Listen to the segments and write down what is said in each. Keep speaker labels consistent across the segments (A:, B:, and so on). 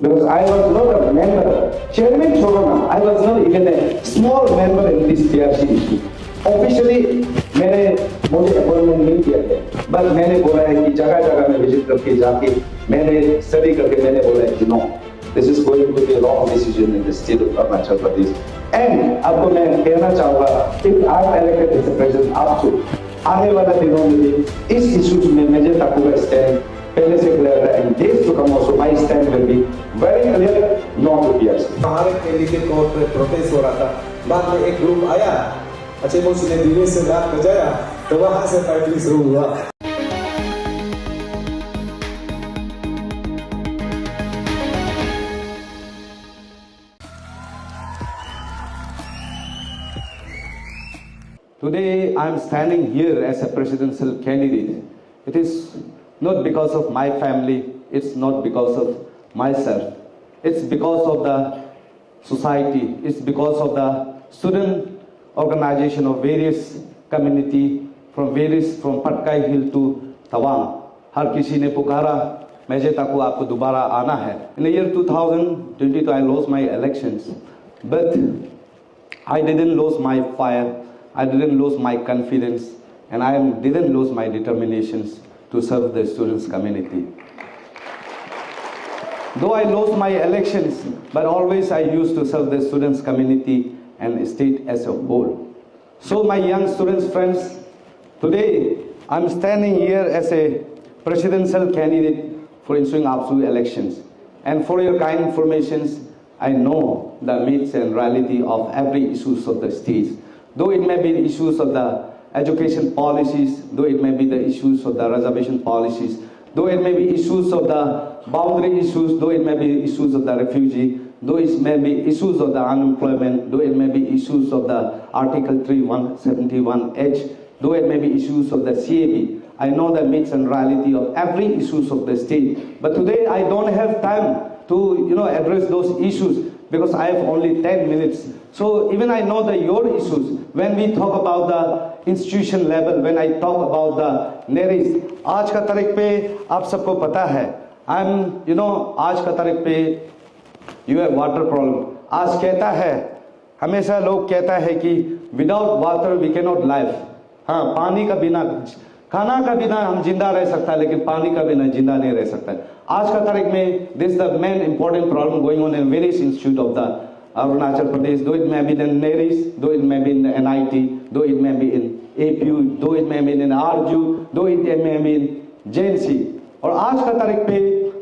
A: Because I was not a member. Chairman Chorona, I was not even a small member in this PRC issue. Officially, मुझे appointment नहीं किया गया, but मैंने बोला है कि जगह जगह में विजिट करके जाके मैंने स्टडी करके मैंने बोला है कि no, this is going to be a wrong decision in the state of Arunachal Pradesh. And आपको मैं कहना चाहूंगा, if I am elected as president, आपसे आने वाले दिनों में भी इस इश्यूज में मुझे तक स्टैंड पहले से क्लियर है. And days to come also my stand will be very clear, not to PRC.
B: हमारे कैंडिडेट को प्रोटेस्ट हो रहा था, बाद में एक ग्रुप आया, अच्छे मोशी ने धीरे से रात बजाया, तो वहां से पार्टी शुरू हुआ.
C: Today I am standing here as a presidential candidate. It is not because of my family, it's not because of myself. It's because of the society, it's because of the student organization of various community from Patkai Hill to Tawang. हर किसी ने पुकारा मेजेता को आपको दोबारा आना है. In the year 2022 I lost my elections, but I didn't lose my fire, I didn't lose my confidence, and I didn't lose my determinations to serve the students community. Though I lost my elections, but always I used to serve the students community and state as a whole. So my young students friends, today I'm standing here as a presidential candidate for ensuing APSU elections. And for your kind informations, I know the myths and reality of every issues of the state. Though it may be issues of the education policies, though it may be the issues of the reservation policies, though it may be issues of the boundary issues, though it may be issues of the refugee, though it may be issues of the unemployment, though it may be issues of the Article 3171H, though it may be issues of the CAB. I know the myths and reality of every issues of the state. But today I don't have time to address those issues because I have only 10 minutes. So even I know your issues. When we talk about the institution level, when I talk about the NERIS, आज का तारीख पे आप सबको पता है, आज का तारीख पे you have water problem. आज कहता है, हमेशा लोग कहता है कि without water we cannot live. हाँ, पानी का बिना, खाना का बिना हम जिंदा रह सकता है, लेकिन पानी का बिना जिंदा नहीं रह सकता है. आज का तारीख में this is the main important problem going on in various institute of the Arunachal Pradesh, though it may be in NERIS, though it may be in NIT, though it may be in APU, though it may be in RJU, though it may be in JNC. और आज का तारीख पे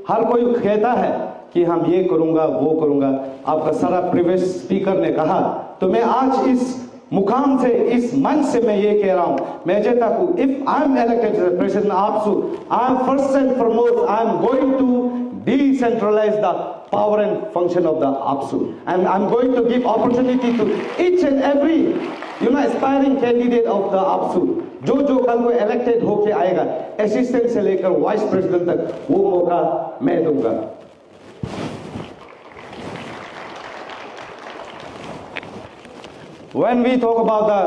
C: हर कोई कहता है कि हम ये करूंगा वो करूंगा. आपका सारा प्रीवियस स्पीकर ने कहा, तो मैं आज इस मुकाम से, इस मंच से मैं ये कह रहा हूं, मैं कहता हूं, if I am elected as president APSU, I am first and foremost, I am going to decentralize the power and function of the APSU, and I'm going to give opportunity to each and every aspiring candidate of the APSU, जो कल को elected होके आएगा, assistant से लेकर vice president तक, वो मौका मैं दूंगा. When we talk about the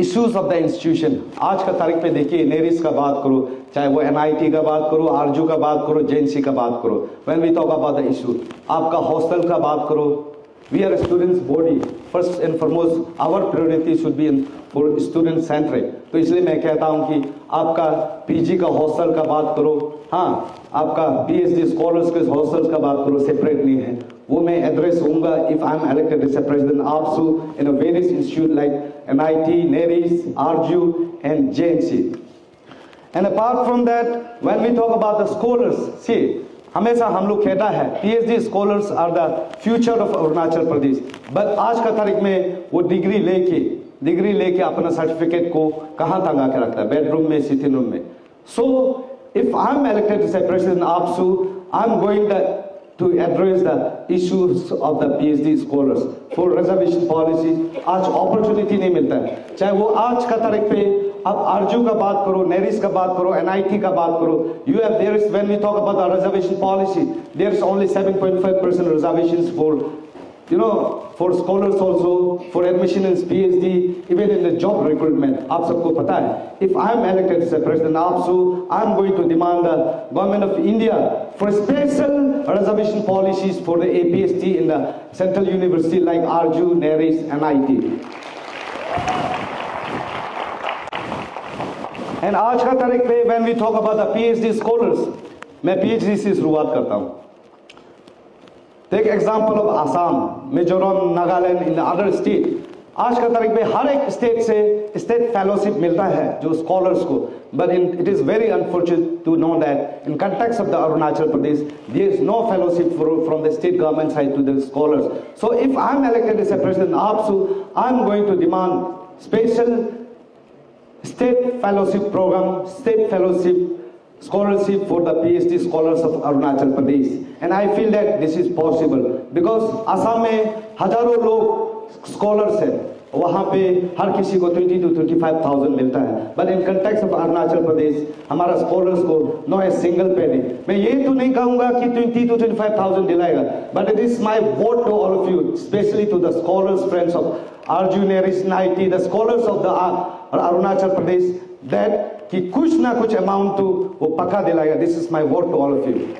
C: issues of the institution, आज का तारीख पे देखिए, नेरिस का बात करो, चाहे वो NIT का बात करो, आरजू का बात करो, JNC का बात करो. When we talk about the issue, आपका हॉस्टल का बात करो, we are a students body. First and foremost, our priority should be for student centric. तो इसलिए मैं कहता हूँ कि आपका PG का हॉस्टल का बात करो, हाँ, आपका PhD स्कॉलर्स के हॉस्टल्स का बात करो, सेपरेट नहीं है, वो मैं एड्रेस होऊंगा if I am elected as a president APSU in a various institute like NIT, NERIS, RJU and JNC. And apart from that, when we talk about the scholars, see, हमेशा हम लोग कहता है PhD scholars are the future of Arunachal Pradesh. But आज का तारीख में वो डिग्री लेके अपना सर्टिफिकेट को कहाँ टंगा के रखता है, बेडरूम में, सिटिंग रूम में. So if I am elected as a president APSU, I am going to address the issues of the PhD scholars. For reservation policies, आज opportunity नहीं मिलता है, चाहे वो आज का तारीख पे आप आरजू का बात करो, नेरिस का बात करो, NIT का बात करो. When we talk about the reservation policy, there is only 7.5% reservations for scholars also, for admission in PhD, even in the job recruitment. आप सबको पता है. If I am elected as a president APSU, I am going to demand the government of India for special reservation policies for the APST in the central university like RJU, NERIS, and IT. And आज का तारीख पे when we talk about the PhD scholars, मैं PhD से शुरुआत करता हूँ. Take example of Assam, Mizoram, Nagaland, in the other state. आज का तारीख पे हर एक स्टेट से स्टेट फेलोशिप मिलता है जो स्कॉलर्स को, but it is very unfortunate to know that in context of the Arunachal Pradesh there is no fellowship from the state government side to the scholars. So if I am elected as a president APSU, I am going to demand special state fellowship program, state fellowship scholarship for the PhD scholars of Arunachal Pradesh, and I feel that this is possible because Assam में हजारों लोग scholars है, वहाँ पे हर किसी को 20 to 25,000 मिलता है, but in context of Arunachal Pradesh हमारा स्कॉलर्स को नो ए सिंगल पेनी. मैं ये तो नहीं कहूँगा कि 20 to 25,000 दिलाएगा, but it is my vote to all of you, especially to the scholars friends of RJU, NERIS, NIT, the scholars of the Arunachal Pradesh, that कि कुछ ना कुछ अमाउंट तो वो पक्का दिलाएगा. This is my vote to all of you.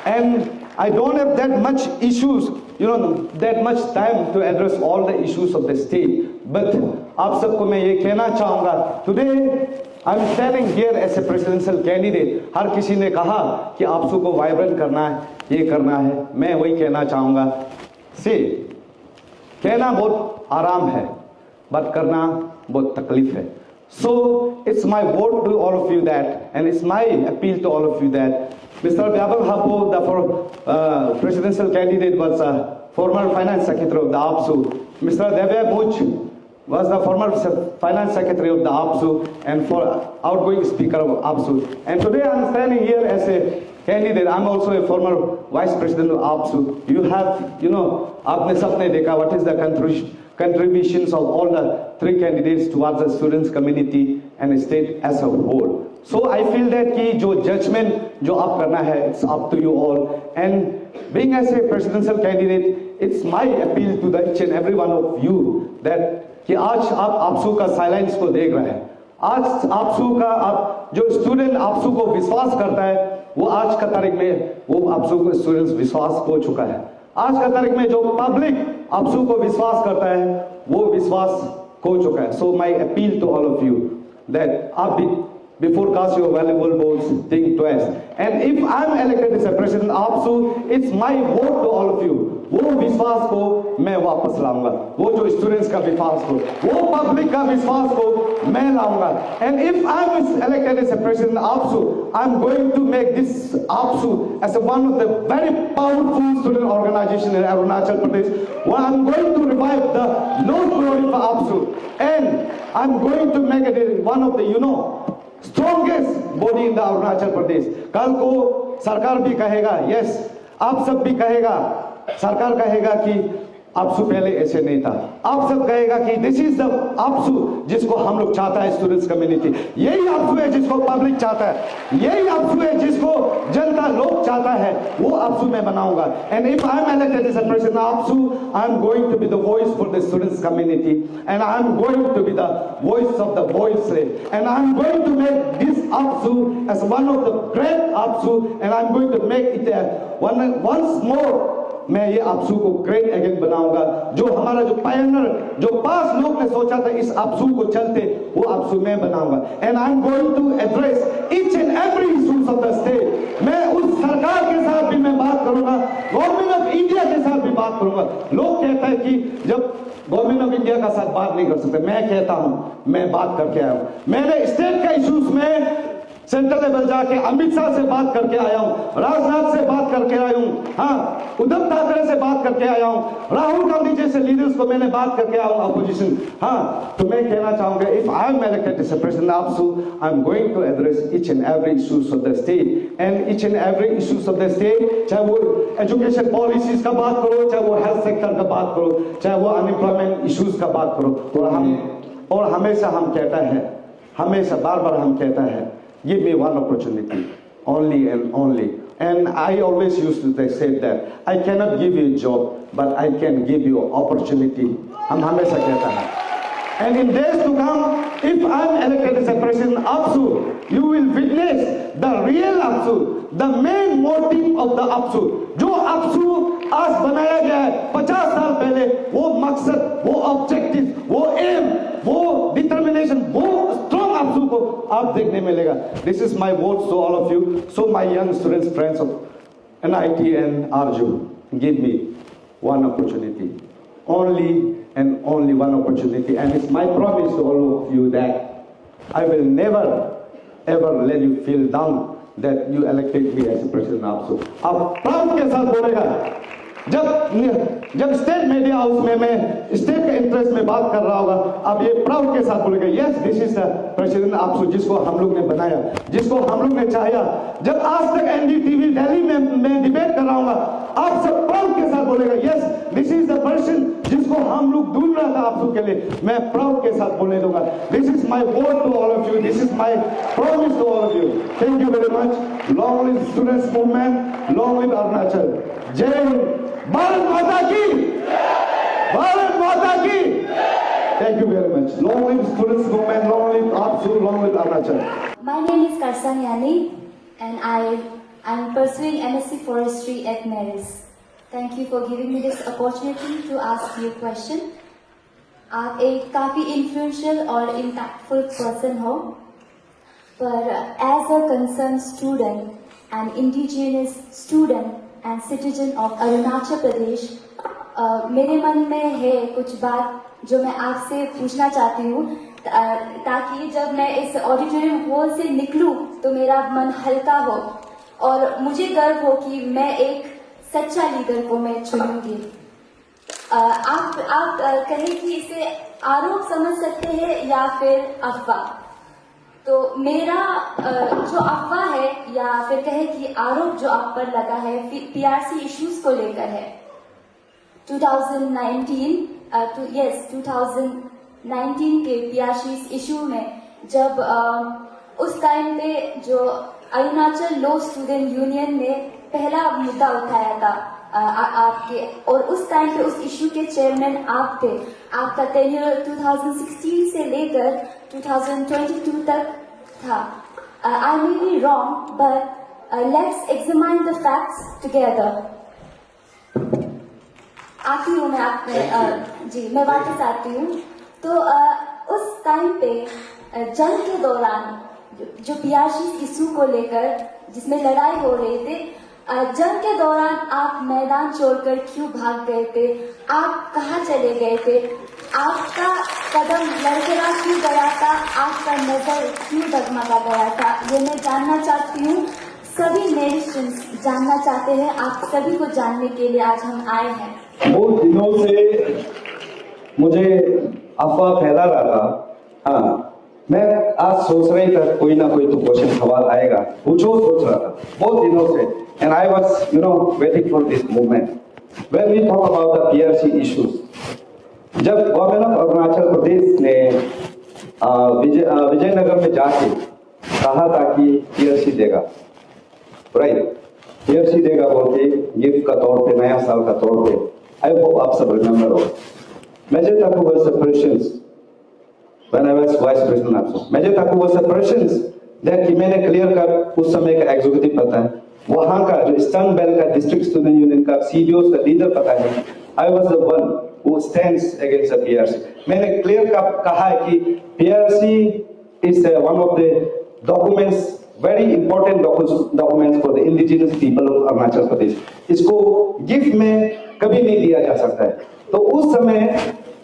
C: And I don't have that much issues, that much time to address all the issues of the state. But आप सबको मैं ये कहना चाहूँगा, today I'm standing here as a presidential candidate. हर किसी ने कहा कि आपसू को वाइब्रेंट करना है, ये करना है. मैं वही कहना चाहूँगा, कहना बहुत आराम है, but करना बहुत तकलीफ है. So it's my vote to all of you that, and it's my appeal to all of you that Mr. Vyabal Hapo, the presidential candidate, was former finance secretary of the APSU. Mr. Devya Buch was the former finance secretary of the APSU and for outgoing speaker of APSU. And today I'm standing here as a candidate. I'm also a former vice president of APSU. You have, आपने सबने देखा what is the contributions of all the three candidates towards the students community and state as a whole. So I feel that कि जो judgment जो आप करना है, it's up to you all. And being as a presidential candidate, it's my appeal to the each and every one of you that कि आज आप APSU का साइलेंस को देख रहे हैं. आज APSU का जो स्टूडेंट APSU को विश्वास करता है, वो आज का तारीख में वो APSU को स्टूडेंट्स विश्वास खो चुका है. आज का तारीख में जो पब्लिक APSU को विश्वास करता है, वो विश्वास खो चुका है. So my appeal to all of you that आप before cast your valuable votes, think twice. And if I'm elected as a president APSU, it's my vote to all of you. वो विश्वास को मैं वापस लाऊंगा, वो जो स्टूडेंट्स का विश्वास को, वो पब्लिक का विश्वास को मैं लाऊंगा. And if I'm elected as a president APSU, I'm going to make this APSU as one of the very powerful student organization in Arunachal Pradesh. Well, I'm going to revive the North Glory for APSU, and I'm going to make it one of the strongest body in the Arunachal Pradesh. कल को सरकार भी कहेगा, yes, आप सब भी कहेगा, सरकार कहेगा कि APSU पहले ऐसे नहीं था. आप सब कहेगा कि दिस इज द APSU जिसको हम लोग चाहता है स्टूडेंट्स कम्युनिटी. यही APSU है जिसको पब्लिक चाहता है, यही APSU है जिसको जनता लोग चाहता है, वो APSU मैं बनाऊंगा. And if I am elected as a president of APSU, I am going to be the voice for the students community, and I am going to be the voice of the voiceless, and I am going to make this APSU as one of the great APSU, and I am going to make it once more. मैं ये APSU को great again बनाऊंगा. जो हमारा जो Pioneer जो 5 लोग ने सोचा था इस APSU को चलते, वो APSU मैं बनाऊंगा. And I'm going to address each and every issues of the state. मैं उस सरकार के साथ भी मैं बात करूंगा, गवर्नमेंट ऑफ इंडिया के साथ भी बात करूंगा. लोग कहते हैं कि जब गवर्नमेंट ऑफ इंडिया का साथ बात नहीं कर सकते, मैं कहता हूं मैं बात करके आया हूं. मैंने स्टेट का इश्यूज में सेंट्रल लेवल जाके अमित शाह से बात करके आया हूं, राजनाथ से बात करके आया हूं, हाँ उद्धव ठाकरे से बात करके आया हूं, राहुल गांधी जैसे लीडर्स को मैंने बात करके आया हूं अपोजिशन. हाँ तो मैं कहना चाहूंगा if I am elected as a president of APSU, I am going to address each and every issues of the state, and each and every issues of the state, चाहे वो एजुकेशन पॉलिसीज का बात करो, चाहे वो health sector का बात करो, चाहे वो अनएम्प्लॉयमेंट इश्यूज का बात करो. और हमेशा हम कहता है, हमेशा बार बार हम कहता है, give me one opportunity, only and only. And I always used to say that I cannot give you a job, but I can give you opportunity. हम हमेशा कहता है And in days to come, if I am elected as a president APSU, you will witness the real APSU, the main motive of the APSU. जो APSU आज बनाया गया है 50 साल पहले, वो मकसद, वो ऑब्जेक्टिव, वो एम, वो डिटर्मिनेशन, वो स्ट्रॉन्ग APSU को आप देखने मिलेगा. This is my vote to all of you. So my young students, friends of NIT and Arjun, give me one opportunity. Only and only one opportunity, and it's my promise to all of you that I will never ever let you feel down that you elected me as a president APSU. आप proud के साथ बोलेगा. जब state media house में मैं state के interest में बात कर रहा होगा, अब ये प्राउड के साथ बोलेगा, yes this is the president APSU जिसको हम लोग ने बनाया, जिसको हम लोग ने चाहा. जब आज तक NDTV दिल्ली में मैं डिबेट कर रहा हूँ, आप सब प्राउड के साथ बोलेगा, yes this is the person जिसको हम लोग ढूंढ रहा था APSU के लिए. मैं प्राउड के साथ बोले दूंगा. This is my vote to all of you, this is my promise to all of you. Thank you very much. Long live students movement, long live Arunachal. जय हिंद. भारत माता की, भारत माता की. Thank you very much. Long live students movement, long live APSU, long live Arunachal.
D: My name is Karsang Yani and I am pursuing MSc Forestry at Marist. Thank you for giving me this opportunity to ask you a question. आप एक काफ़ी influential और impactful person हो, पर as a concerned student and indigenous student and citizen of Arunachal Pradesh, मेरे मन में है कुछ बात जो मैं आपसे पूछना चाहती हूँ, ताकि जब मैं इस ऑडिटोरियम हॉल से निकलूं तो मेरा मन हल्का हो और मुझे गर्व हो कि मैं एक सच्चा लीडर को मैं चुनूंगी. आप कहें कि इसे आरोप समझ सकते हैं या फिर अफवाह. तो मेरा जो अफवाह है या फिर कहे कि आरोप जो आप पर लगा है PRC इश्यूज को लेकर है. 2019 के PRC इशू में जब उस टाइम पे जो अरुणाचल लॉ स्टूडेंट यूनियन ने पहला मुद्दा उठाया था आपके, और उस टाइम पे उस इशू के चेयरमैन आप थे. आपका टेन्योर 2016 से लेकर 2022 तक था. I may be wrong, but let's examine the facts together. आती हूँ मैं आपने जी मैं वापस आती हूँ. तो उस टाइम पे जंग के दौरान जो PRC इशू को लेकर जिसमें लड़ाई हो रही थी, जंग के दौरान आप मैदान छोड़कर क्यों भाग गए थे? आप कहाँ चले गए थे? आपका कदम लड़खड़ा क्यों गया था? आपका नजर क्यों डगमगा गया था? ये मैं जानना चाहती हूँ. सभी नेशंस जानना चाहते हैं. आप सभी को जानने के लिए आज हम आए हैं.
A: बहुत दिनों से मुझे अफवाह फैला रहा था. हाँ, मैं आज सोच रही था कोई ना कोई तो क्वेश्चन सवाल आएगा, पूछो सोच रहा था बहुत दिनों से. And I was waiting for this moment. When we talk about the PRC issues, जब गवर्नमेंट ऑफ अरुणाचल प्रदेश ने विजयनगर में जाके कहा था कि PRC देगा, राइट, PRC देगा बोल के गिफ्ट का तौर पे, नया साल का तौर पे. आई होप आप सब रिमेम्बर हो. Major Taku was the president when I was vice president APSU. Major Taku was the president that कि मैंने क्लियर कर उस समय का एग्जीक्यूटिव पता है, वहां का जो ईस्टर्न बेल्ट का डिस्ट्रिक्ट स्टूडेंट यूनियन का CBOs का लीडर पता है. I was the one who stands against the PRC. मैंने क्लियर कहा है कि PRC is one of the documents, very important documents for the indigenous people of Arunachal Pradesh. इसको gift में कभी नहीं दिया जा सकता है. तो उस समय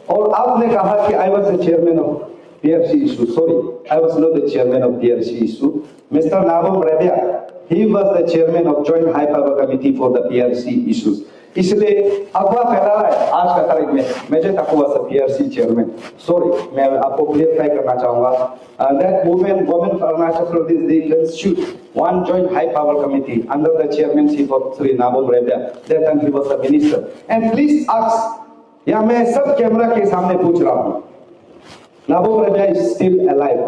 A: और आपने कहा कि I was the chairman of PRC issue. Sorry, I was not the chairman of PRC issue. Mr. Nabam Rebia, he was the chairman of Joint High Power Committee for the PRC issues. इसलिए अफवाह फैला रहा है आज का तारीख में major Taku was the PRC chairman. Sorry, मैं आपको क्लियरफाई करना चाहूंगा. That movement, government of Arunachal Pradesh, they constitute one joint high power committee under the chairmanship of Sri Nabam Rebia. That time he was the minister. And please ask, या मैं सब camera के सामने पूछ रहा हूँ, Nabam Rebia is still alive.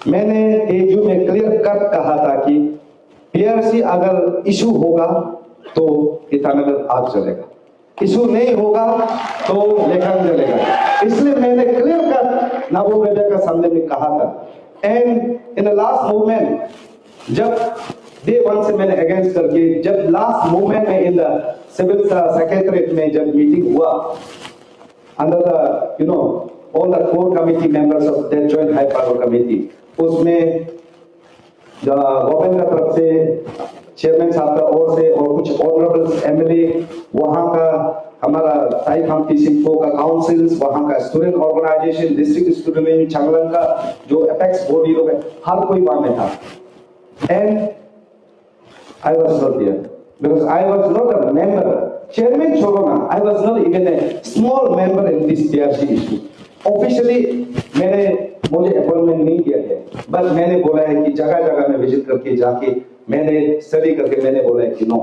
A: मैंने AU में क्लियर कट कहा था कि PRC अगर इशू होगा तो ईटानगर आग चलेगा.
C: इशू नहीं होगा तो लेखन चलेगा। इसलिए मैंने क्लियर कर नाबू बेबे का सामने में कहा था। And in the last movement जब डे 1 से मैंने अगेंस्ट करके जब लास्ट मूवमेंट में इन द सिविल सेक्रेटरीट में जब मीटिंग हुआ under the all the core committee members of that joint high power committee, उसमें गवर्नमेंट का तरफ से चेयरमैन साहब का ओर से और कुछ ऑनरेबल्स एमएलए, वहां का हमारा ताई खामती सिंह का काउंसिल्स, वहां का student organisation, district student union Changlang का जो एपेक्स बॉडी लोग है, हर कोई वहां में था। And I was not there because I was not a member. Chairman छोड़ो ना, I was not even a small member in this PRC issue. Officially मुझे अपॉइंटमेंट नहीं किया गया, बस मैंने बोला है कि जगह जगह में विजिट करके जाके मैंने स्टडी करके मैंने बोला है कि no,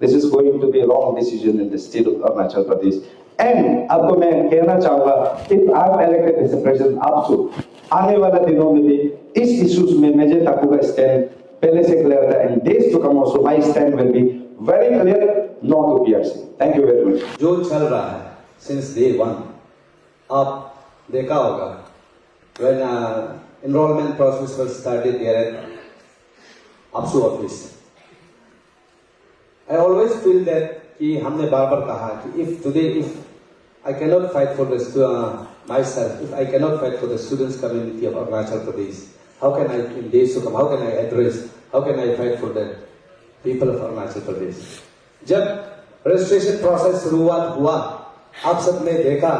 C: this is going to be wrong decision in the state of Arunachal Pradesh. And आपको मैं कहना चाहूंगा, if I am elected as president, आपको आने वाले दिनों में भी इस इश्यूज में मुझे ताकूगा स्टैंड पहले से क्लियर था, and days to come also my stand will be very clear, no to PRC. Thank you very much.
B: जो चल रहा है सिंस डे 1, आप देखा होगा when enrollment process was started here at APSU office. I always feel that कि हमने बार बार कहा कि if I cannot fight for myself, if I cannot fight for the students community of Arunachal Pradesh, how can I in days to come, how can I address, how can I fight for the people of Arunachal Pradesh? जब registration process शुरुआत हुआ, आप सबने देखा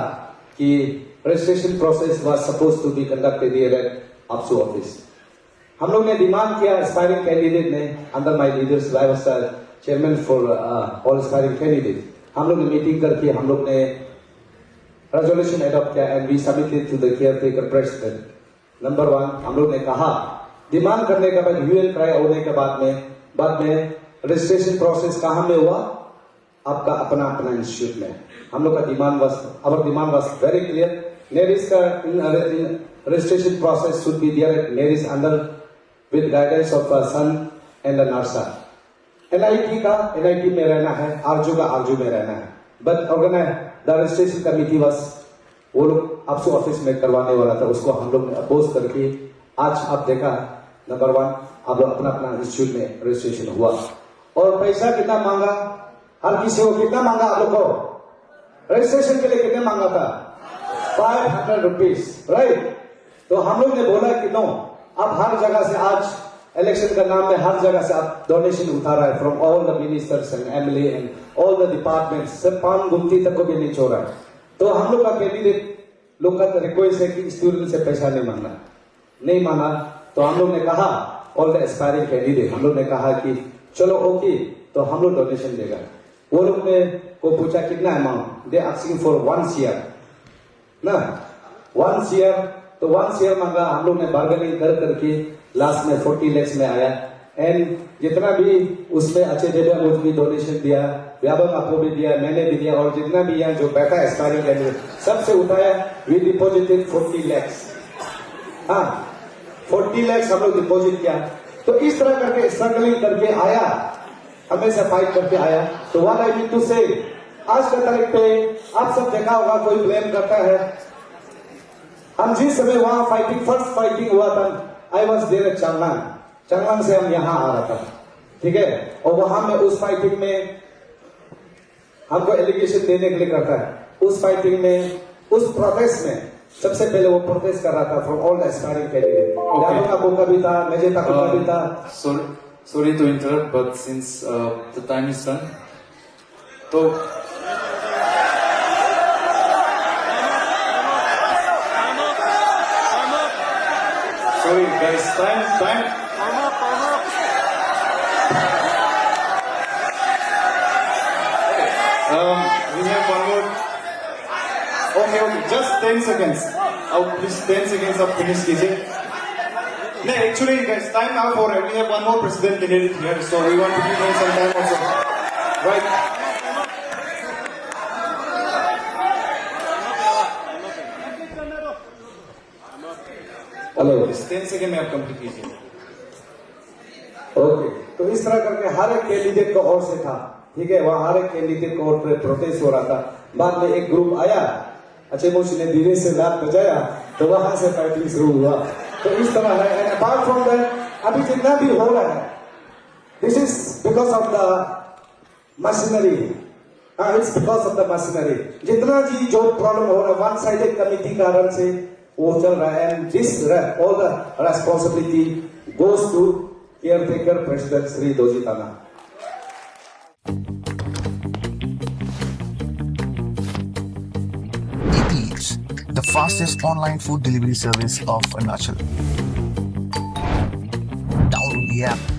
B: कि registration process was supposed to be conducted here at APSU office. हम लोग ने डिमांड किया, एस्पायरिंग कैंडिडेट ने, under my leaders, I was chairman for all aspiring candidate, हम लोग ने मीटिंग करके हम लोग ने रेजोल्यूशन एडॉप्ट किया and we submitted to the caretaker president. Number 1, हम लोग ने कहा, डिमांड करने के बाद यूएन ट्राई होने के बाद में रजिस्ट्रेशन प्रोसेस कहाँ में हुआ? आपका अपना इंस्टीट्यूट में। हम लोग का demand was very clear, NERIS का registration process should be there at NERIS under with guidance of Sun and NARSA. NIT में रहना है, आरजू का आरजू में रहना है, but the registration committee was वो लोग APSU ऑफिस में करवाने वाला था, उसको हम लोग ने अपोज करके आज आप देखा नंबर 1 आप लोग अपना इंस्टीट्यूट में रजिस्ट्रेशन हुआ। और पैसा कितना मांगा? हर किसी को कितना मांगा? आप लोग को रजिस्ट्रेशन के लिए कितना मांगा था? 500 रुपीज, राइट? तो हम लोग ने बोला कि नो, अब हर जगह से आज इलेक्शन का नाम में हर जगह से आप डोनेशन उठा रहा है from all the ministers and MLA and all the departments, सिर्फ पान गुमती तक को भी नहीं छोड़ा है। तो हम लोग का कैंडिडेट लोग का रिक्वेस्ट है कि स्टूडेंट से पैसा नहीं माना, तो हम लोग ने कहा ऑल द एस्पायरिंग कैंडिडेट, हम लोग ने कहा कि चलो ओके, तो हम लोग डोनेशन देगा। वो लोग ने को पूछा कितना amount, they asking for 1 CR ना, 1 CR, तो 1 CR मांगा। हम लोग ने बार्गेनिंग करके लास्ट में 40 lakhs में आया। एंड जितना भी उसमें अच्छे देवे मुझ भी डोनेशन दिया, व्यापक आपको भी दिया, मैंने भी दिया, और जितना भी यहाँ जो बैठा एस्पायरिंग कैंडिडेट सबसे उठाया, वी डिपॉजिटेड 40 lakhs। हाँ, 40 lakhs हम लोग डिपॉजिट किया। तो इस तरह करके स्ट्रगलिंग करके आया, हमेशा फाइट करके आया। तो व्हाट आई मीन टू से, आज का तारीख पे आप सब देखा होगा, कोई ब्लेम करता है। हम जिस समय वहां फर्स्ट फाइटिंग हुआ था, I was there at Changlang से हम यहाँ आ रहा था, ठीक है, और वहां में उस फाइटिंग में हमको एलिगेशन देने के लिए करता है। उस फाइटिंग में, उस प्रोटेस्ट में सबसे पहले वो प्रोटेस्ट कर रहा था from all the aspiring candidate. Yadav का बोका भी था, मेजेता का भी था।
E: Sorry to interrupt, but since the time is done, so sorry guys, time. We have one more. Okay, just 10 seconds. Oh, please, 10 seconds of finish कीजिए. No, actually, guys, time now for we have one more president candidate here, so we want to give him some time also. Right?
B: Hello,
E: 10 second में आप complete कीजिए।
B: Okay, तो इस तरह करके हर एक candidate को और से था ठीक है, वहां हर एक कैंडिडेट को प्रोटेस्ट हो रहा था। बाद में एक ग्रुप आया, अच्छे मोशी ने धीरे से लात बजाया, तो वहां से फाइटिंग शुरू हुआ। तो इस तरह है। एंड अपार्ट फ्रॉम दैट, अभी जितना भी हो रहा है, this is because of the machinery. It's because of the machinery. जितना जी जो प्रॉब्लम हो रहा है, वन साइडेड कमिटी कारण से वो चल रहा है। And this all the responsibility goes to caretaker president Shri Doji Tana.
F: Eats, the fastest online food delivery service of Arunachal. Download the app